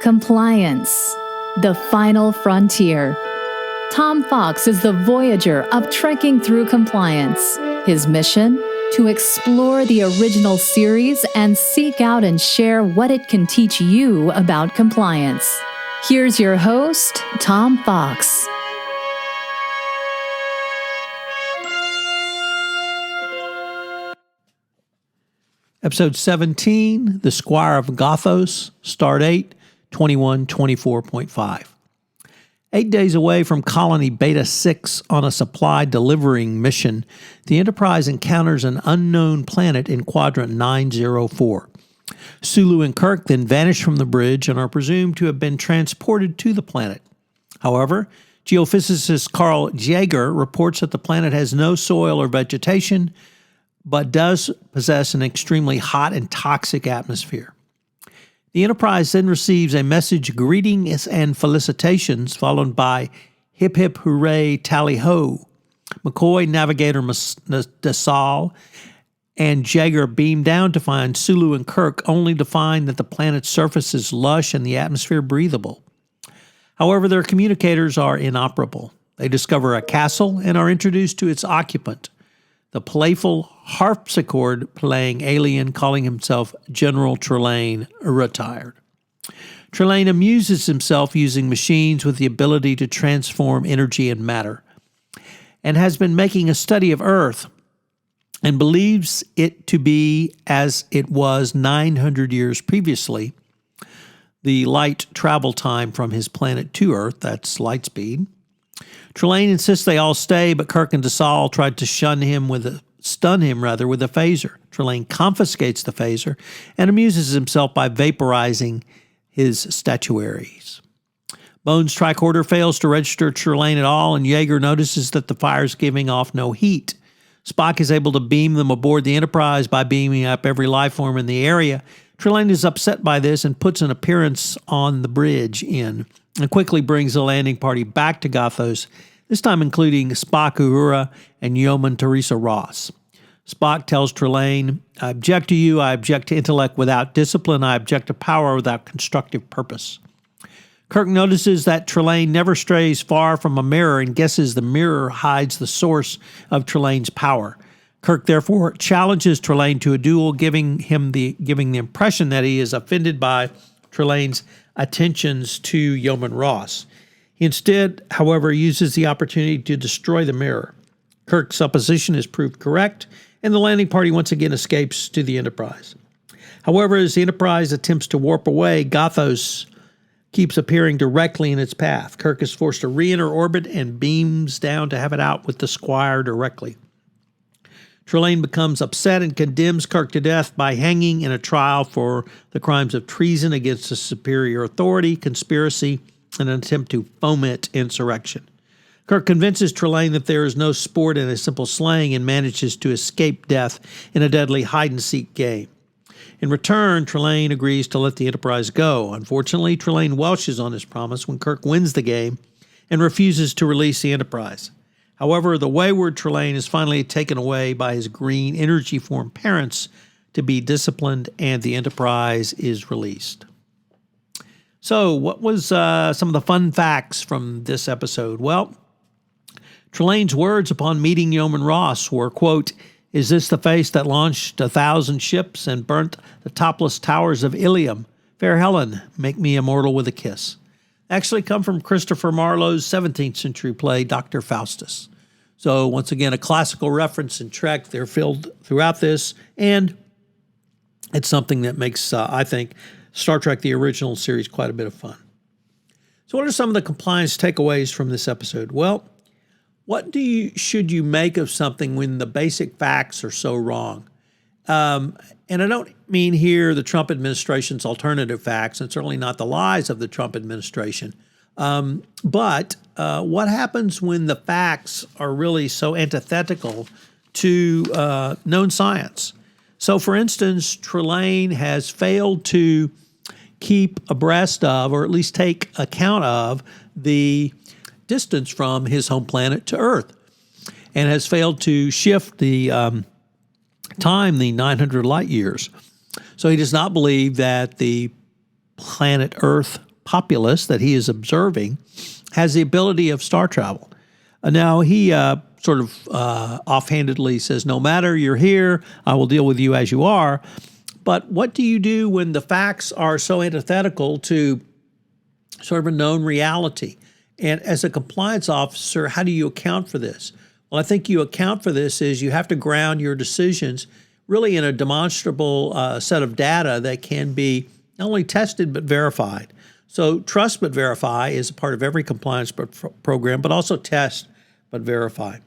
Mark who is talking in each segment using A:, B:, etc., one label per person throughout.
A: Compliance, the final frontier. Tom Fox is the voyager of trekking through compliance. His mission? To explore the original series and seek out and share what it can teach you about compliance. Here's your host, Tom Fox.
B: Episode 17, The Squire of Gothos, Start 8, 2124.5. 8 days away from Colony Beta 6 on a supply delivering mission, the Enterprise encounters an unknown planet in Quadrant 904. Sulu and Kirk then vanish from the bridge and are presumed to have been transported to the planet. However, geophysicist Carl Jaeger reports that the planet has no soil or vegetation, but does possess an extremely hot and toxic atmosphere. The Enterprise then receives a message greetings and felicitations, followed by hip hip hooray tally ho. McCoy, Navigator Dasal, and Jaeger beam down to find Sulu and Kirk, only to find that the planet's surface is lush and the atmosphere breathable. However, their communicators are inoperable. They discover a castle and are introduced to its occupant, the playful harpsichord-playing alien calling himself General Trelane, retired. Trelane amuses himself using machines with the ability to transform energy and matter, and has been making a study of Earth and believes it to be as it was 900 years previously, the light travel time from his planet to Earth, that's light speed. Trelane insists they all stay, but Kirk and Dasal tried to stun him with a phaser. Trelane confiscates the phaser and amuses himself by vaporizing his statuaries. Bones' tricorder fails to register Trelane at all, and Jaeger notices that the fire is giving off no heat. Spock is able to beam them aboard the Enterprise by beaming up every life form in the area. Trelane is upset by this and puts an appearance on the bridge in, and quickly brings the landing party back to Gothos, this time including Spock, Uhura, and Yeoman Teresa Ross. Spock tells Trelane, I object to you, I object to intellect without discipline, I object to power without constructive purpose. Kirk notices that Trelane never strays far from a mirror and guesses the mirror hides the source of Trelane's power. Kirk therefore challenges Trelane to a duel, giving the impression that he is offended by Trelane's attentions to Yeoman Ross. He instead, however, uses the opportunity to destroy the mirror. Kirk's supposition is proved correct, and the landing party once again escapes to the Enterprise. However, as the Enterprise attempts to warp away, Gothos keeps appearing directly in its path. Kirk is forced to re-enter orbit and beams down to have it out with the Squire directly. Trelane becomes upset and condemns Kirk to death by hanging in a trial for the crimes of treason against a superior authority, conspiracy, and an attempt to foment insurrection. Kirk convinces Trelane that there is no sport in a simple slaying and manages to escape death in a deadly hide-and-seek game. In return, Trelane agrees to let the Enterprise go. Unfortunately, Trelane welches on his promise when Kirk wins the game and refuses to release the Enterprise. However, the wayward Trelane is finally taken away by his green energy form parents to be disciplined, and the Enterprise is released. So, what was some of the fun facts from this episode? Well, Trelane's words upon meeting Yeoman Ross were, quote, "Is this the face that launched 1,000 ships and burnt the topless towers of Ilium? Fair Helen, make me immortal with a kiss." Actually come from Christopher Marlowe's 17th century play, Dr. Faustus. So once again, a classical reference in Trek. They're filled throughout this, and it's something that makes, I think, Star Trek, the original series, quite a bit of fun. So what are some of the compliance takeaways from this episode? Well, should you make of something when the basic facts are so wrong? And I don't mean here the Trump administration's alternative facts, and certainly not the lies of the Trump administration. But what happens when the facts are really so antithetical to known science? So, for instance, Trelane has failed to keep abreast of, or at least take account of, the distance from his home planet to Earth, and has failed to shift the time, the 900 light years. So he does not believe that the planet Earth populace that he is observing has the ability of star travel. Now, he offhandedly says, no matter you're here, I will deal with you as you are. But what do you do when the facts are so antithetical to sort of a known reality? And as a compliance officer, how do you account for this? Well, I think you account for this is you have to ground your decisions really in a demonstrable set of data that can be not only tested but verified. So trust but verify is a part of every compliance program, but also test but verify.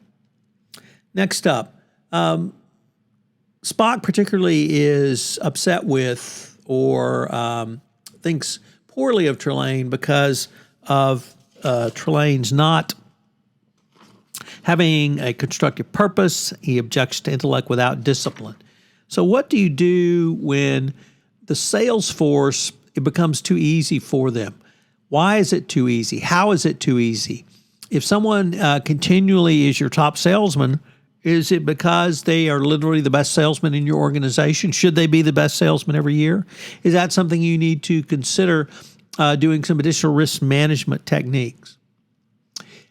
B: Next up, Spock particularly is upset with or thinks poorly of Trelane because of Trelane's not having a constructive purpose. He objects to intellect without discipline. So what do you do when the sales force, it becomes too easy for them? Why is it too easy? How is it too easy? If someone continually is your top salesman, is it because they are literally the best salesman in your organization? Should they be the best salesman every year? Is that something you need to consider doing some additional risk management techniques?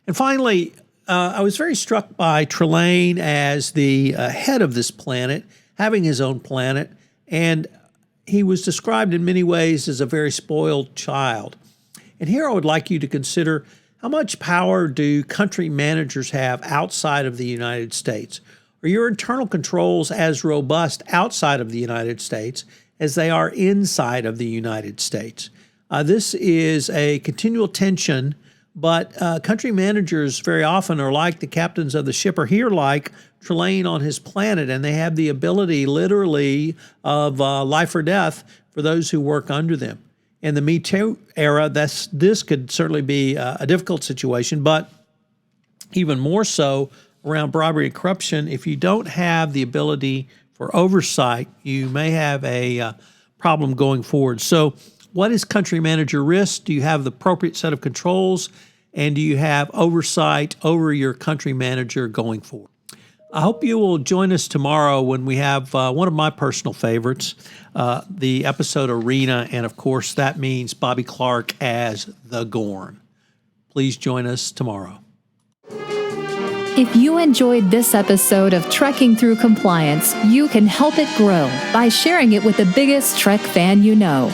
B: And finally, I was very struck by Trelane as the head of this planet, having his own planet, and he was described in many ways as a very spoiled child. And here I would like you to consider, how much power do country managers have outside of the United States? Are your internal controls as robust outside of the United States as they are inside of the United States? This is a continual tension, but country managers very often are like the captains of the ship, or here like Trelane on his planet, and they have the ability literally of life or death for those who work under them. In the Me Too era, this could certainly be a difficult situation, but even more so around bribery and corruption. If you don't have the ability for oversight, you may have a problem going forward. So what is country manager risk? Do you have the appropriate set of controls? And do you have oversight over your country manager going forward? I hope you will join us tomorrow when we have one of my personal favorites, the episode Arena, and of course that means Bobby Clark as the Gorn. Please join us tomorrow.
A: If you enjoyed this episode of Trekking Through Compliance, you can help it grow by sharing it with the biggest Trek fan you know.